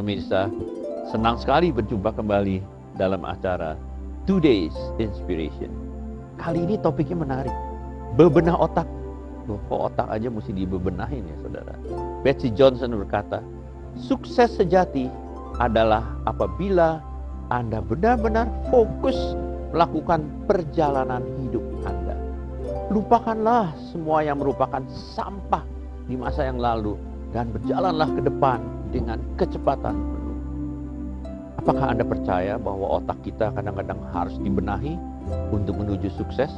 pemirsa, senang sekali berjumpa kembali dalam acara Today's Inspiration. Kali ini topiknya menarik, bebenah otak. Loh, kok otak aja mesti dibebenahin ya saudara? Betsy Johnson berkata, sukses sejati adalah apabila Anda benar-benar fokus melakukan perjalanan hidup Anda. Lupakanlah semua yang merupakan sampah di masa yang lalu dan berjalanlah ke depan dengan kecepatan penuh. Apakah Anda percaya bahwa otak kita kadang-kadang harus dibenahi untuk menuju sukses?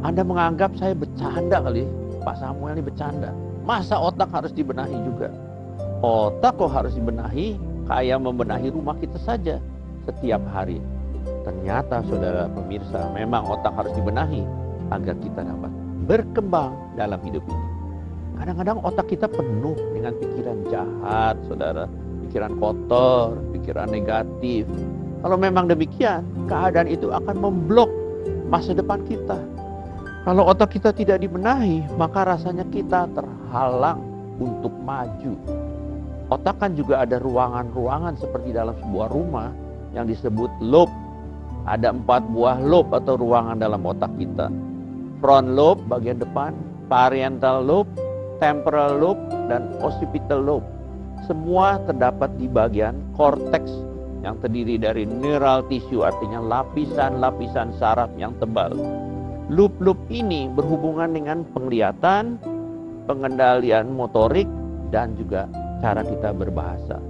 Anda menganggap saya bercanda kali, Pak Samuel ini bercanda. Masa otak harus dibenahi juga? Otak kok harus dibenahi kayak membenahi rumah kita saja setiap hari. Ternyata saudara pemirsa, memang otak harus dibenahi agar kita dapat berkembang dalam hidup ini. Kadang-kadang otak kita penuh dengan pikiran jahat, saudara. Pikiran kotor, pikiran negatif. Kalau memang demikian, keadaan itu akan memblok masa depan kita. Kalau otak kita tidak dibenahi, maka rasanya kita terhalang untuk maju. Otak kan juga ada ruangan-ruangan seperti dalam sebuah rumah yang disebut lobe. Ada 4 buah lobe atau ruangan dalam otak kita. Front lobe bagian depan, parietal lobe, temporal lobe, dan occipital lobe. Semua terdapat di bagian korteks yang terdiri dari neural tissue, artinya lapisan-lapisan saraf yang tebal. Loop-loop ini berhubungan dengan penglihatan, pengendalian motorik, dan juga cara kita berbahasa.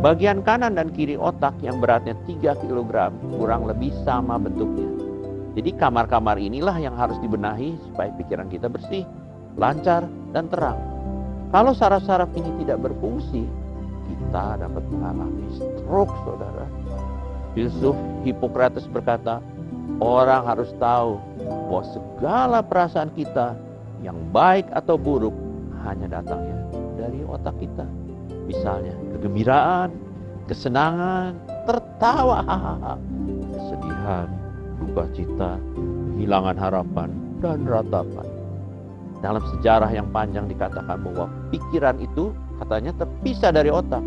Bagian kanan dan kiri otak yang beratnya 3 kg kurang lebih sama bentuknya. Jadi kamar-kamar inilah yang harus dibenahi supaya pikiran kita bersih, lancar, dan terang. Kalau saraf-saraf ini tidak berfungsi, kita dapat mengalami stroke, saudara. Filsuf Hippocrates berkata, orang harus tahu bahwa segala perasaan kita yang baik atau buruk hanya datangnya dari otak kita. Misalnya kegembiraan, kesenangan, tertawa, kesedihan, duka cita, kehilangan harapan, dan ratapan. Dalam sejarah yang panjang dikatakan bahwa pikiran itu katanya terpisah dari otak.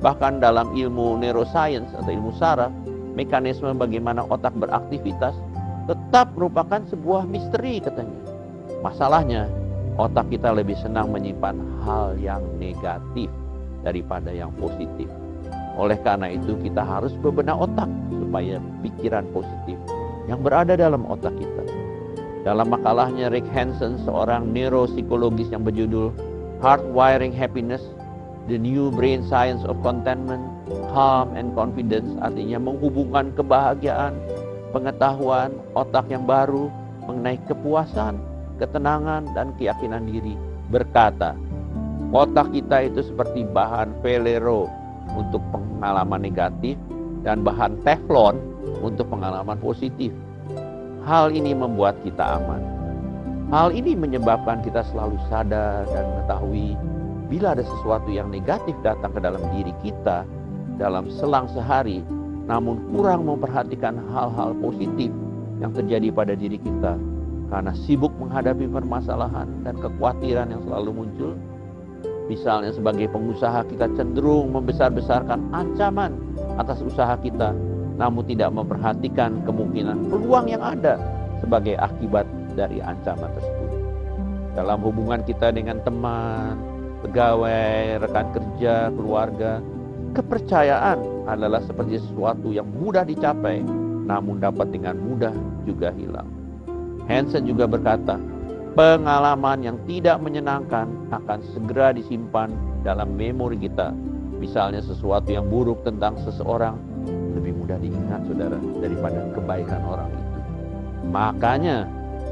Bahkan dalam ilmu neuroscience atau ilmu saraf, mekanisme bagaimana otak beraktivitas tetap merupakan sebuah misteri katanya. Masalahnya, otak kita lebih senang menyimpan hal yang negatif daripada yang positif. Oleh karena itu kita harus bebenah otak supaya pikiran positif yang berada dalam otak kita. Dalam makalahnya Rick Hanson, seorang neuropsikologis yang berjudul Hardwiring Happiness, The New Brain Science of Contentment, Calm and Confidence, artinya menghubungkan kebahagiaan, pengetahuan, otak yang baru mengenai kepuasan, ketenangan, dan keyakinan diri, berkata, otak kita itu seperti bahan velero untuk pengalaman negatif dan bahan teflon untuk pengalaman positif. Hal ini membuat kita aman. Hal ini menyebabkan kita selalu sadar dan mengetahui bila ada sesuatu yang negatif datang ke dalam diri kita dalam selang sehari, namun kurang memperhatikan hal-hal positif yang terjadi pada diri kita karena sibuk menghadapi permasalahan dan kekhawatiran yang selalu muncul. Misalnya sebagai pengusaha kita cenderung membesar-besarkan ancaman atas usaha kita, namun tidak memperhatikan kemungkinan peluang yang ada sebagai akibat dari ancaman tersebut. Dalam hubungan kita dengan teman, pegawai, rekan kerja, keluarga, kepercayaan adalah seperti sesuatu yang mudah dicapai, namun dapat dengan mudah juga hilang. Hanson juga berkata, pengalaman yang tidak menyenangkan akan segera disimpan dalam memori kita. Misalnya sesuatu yang buruk tentang seseorang lebih mudah diingat, saudara, daripada kebaikan orang itu. Makanya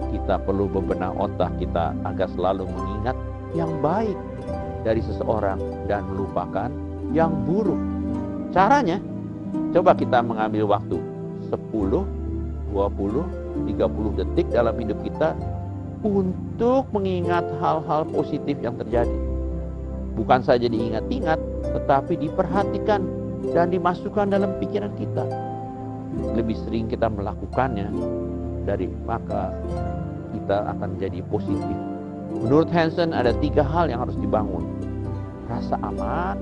kita perlu bebenah otak kita agar selalu mengingat yang baik dari seseorang dan melupakan yang buruk. Caranya, coba kita mengambil waktu 10, 20, 30 detik dalam hidup kita untuk mengingat hal-hal positif yang terjadi. Bukan saja diingat-ingat, tetapi diperhatikan dan dimasukkan dalam pikiran kita. Lebih sering kita melakukannya, maka kita akan jadi positif. Menurut Hanson ada 3 hal yang harus dibangun. Rasa aman,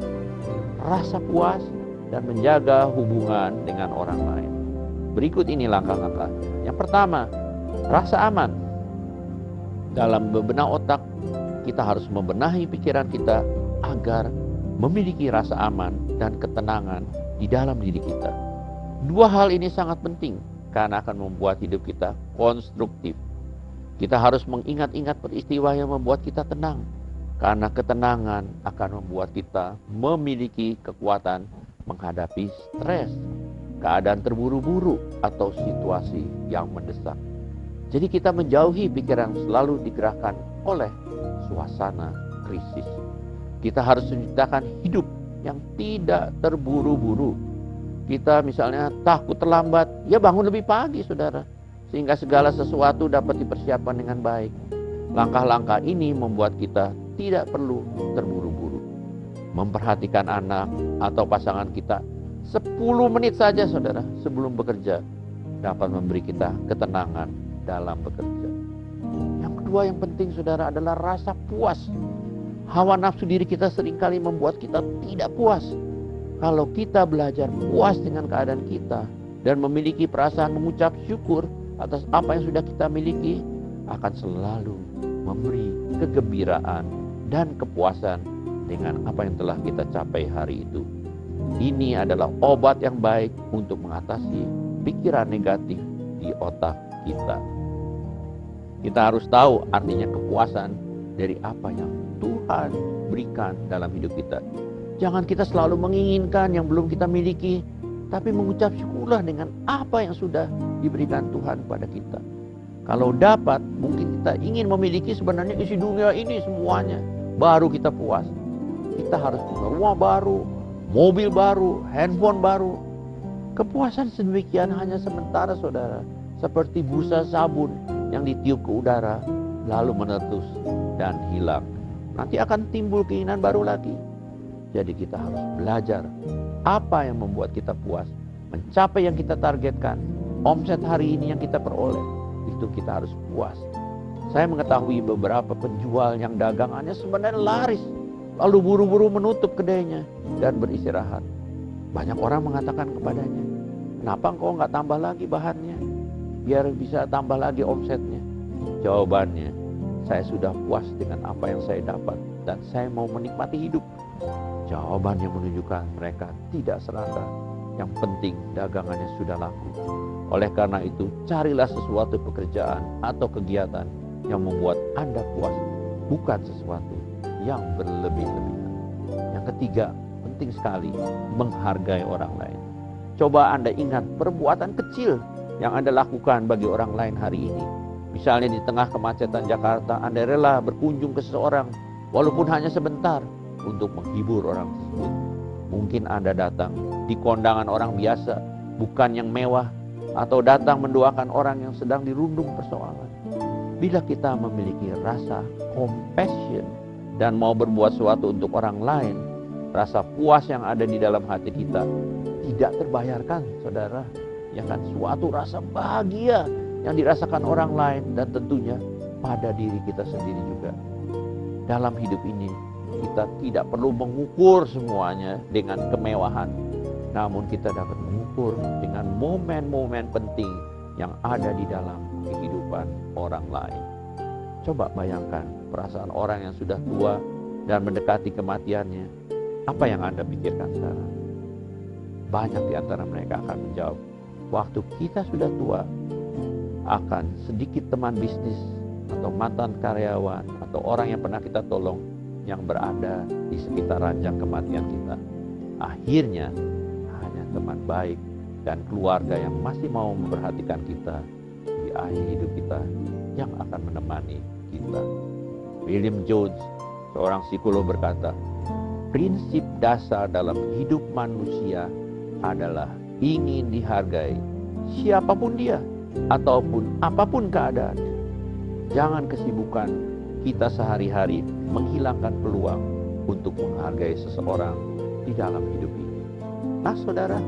rasa puas, dan menjaga hubungan dengan orang lain. Berikut ini langkah-langkahnya. Yang pertama, rasa aman. Dalam bebenah otak, kita harus membenahi pikiran kita agar memiliki rasa aman dan ketenangan di dalam diri kita. Dua hal ini sangat penting karena akan membuat hidup kita konstruktif. Kita harus mengingat-ingat peristiwa yang membuat kita tenang, karena ketenangan akan membuat kita memiliki kekuatan menghadapi stres, keadaan terburu-buru, atau situasi yang mendesak. Jadi kita menjauhi pikiran selalu digerakkan oleh suasana krisis. Kita harus menciptakan hidup yang tidak terburu-buru. Kita misalnya takut terlambat, ya bangun lebih pagi saudara, sehingga segala sesuatu dapat dipersiapkan dengan baik. Langkah-langkah ini membuat kita tidak perlu terburu-buru. Memperhatikan anak atau pasangan kita 10 menit saja saudara sebelum bekerja dapat memberi kita ketenangan dalam bekerja. Yang kedua yang penting saudara adalah rasa puas. Hawa nafsu diri kita seringkali membuat kita tidak puas. Kalau kita belajar puas dengan keadaan kita dan memiliki perasaan mengucap syukur atas apa yang sudah kita miliki, akan selalu memberi kegembiraan dan kepuasan dengan apa yang telah kita capai hari itu. Ini adalah obat yang baik untuk mengatasi pikiran negatif di otak kita. Kita harus tahu artinya kepuasan dari apa yang Tuhan berikan dalam hidup kita. Jangan kita selalu menginginkan yang belum kita miliki, tapi mengucap syukurlah dengan apa yang sudah diberikan Tuhan kepada kita. Kalau dapat, mungkin kita ingin memiliki sebenarnya isi dunia ini semuanya, baru kita puas. Kita harus punya rumah baru, mobil baru, handphone baru. Kepuasan sedemikian hanya sementara saudara, seperti busa sabun yang ditiup ke udara, lalu meletus dan hilang. Nanti akan timbul keinginan baru lagi. Jadi kita harus belajar apa yang membuat kita puas, mencapai yang kita targetkan, omset hari ini yang kita peroleh, itu kita harus puas. Saya mengetahui beberapa penjual yang dagangannya sebenarnya laris, lalu buru-buru menutup kedainya dan beristirahat. Banyak orang mengatakan kepadanya, kenapa engkau nggak tambah lagi bahannya, biar bisa tambah lagi omsetnya? Jawabannya, saya sudah puas dengan apa yang saya dapat dan saya mau menikmati hidup. Jawaban yang menunjukkan mereka tidak serakah. Yang penting dagangannya sudah laku. Oleh karena itu, carilah sesuatu pekerjaan atau kegiatan yang membuat Anda puas, bukan sesuatu yang berlebih-lebihan. Yang ketiga, penting sekali menghargai orang lain. Coba Anda ingat perbuatan kecil yang Anda lakukan bagi orang lain hari ini. Misalnya di tengah kemacetan Jakarta, Anda rela berkunjung ke seseorang walaupun hanya sebentar untuk menghibur orang tersebut. Mungkin Anda datang di kondangan orang biasa, bukan yang mewah, atau datang mendoakan orang yang sedang dirundung persoalan. Bila kita memiliki rasa compassion dan mau berbuat sesuatu untuk orang lain, rasa puas yang ada di dalam hati kita tidak terbayarkan, saudara. Ya kan, suatu rasa bahagia yang dirasakan orang lain dan tentunya pada diri kita sendiri juga. Dalam hidup ini kita tidak perlu mengukur semuanya dengan kemewahan, namun kita dapat mengukur dengan momen-momen penting yang ada di dalam kehidupan orang lain. Coba bayangkan perasaan orang yang sudah tua dan mendekati kematiannya. Apa yang Anda pikirkan sekarang? Banyak di antara mereka akan menjawab, waktu kita sudah tua, akan sedikit teman bisnis atau mantan karyawan atau orang yang pernah kita tolong yang berada di sekitar ranjang kematian kita. Akhirnya hanya teman baik dan keluarga yang masih mau memperhatikan kita di akhir hidup kita yang akan menemani kita. William Jones, seorang psikolog, berkata, prinsip dasar dalam hidup manusia adalah ingin dihargai siapapun dia ataupun apapun keadaannya. Jangan kesibukan kita sehari-hari menghilangkan peluang untuk menghargai seseorang di dalam hidup ini. Nah saudara,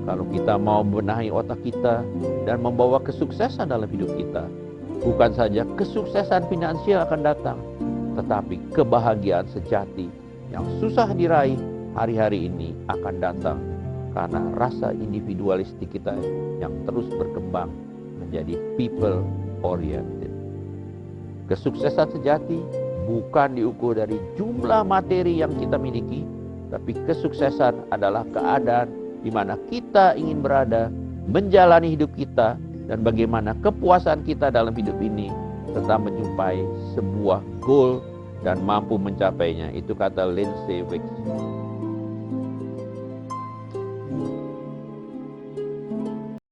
kalau kita mau benahi otak kita dan membawa kesuksesan dalam hidup kita, bukan saja kesuksesan finansial akan datang, tetapi kebahagiaan sejati yang susah diraih hari-hari ini akan datang karena rasa individualistik kita yang terus berkembang menjadi people oriented. Kesuksesan sejati bukan diukur dari jumlah materi yang kita miliki, tapi kesuksesan adalah keadaan di mana kita ingin berada, menjalani hidup kita, dan bagaimana kepuasan kita dalam hidup ini serta menjumpai sebuah goal dan mampu mencapainya. Itu kata Lindsay Wicks.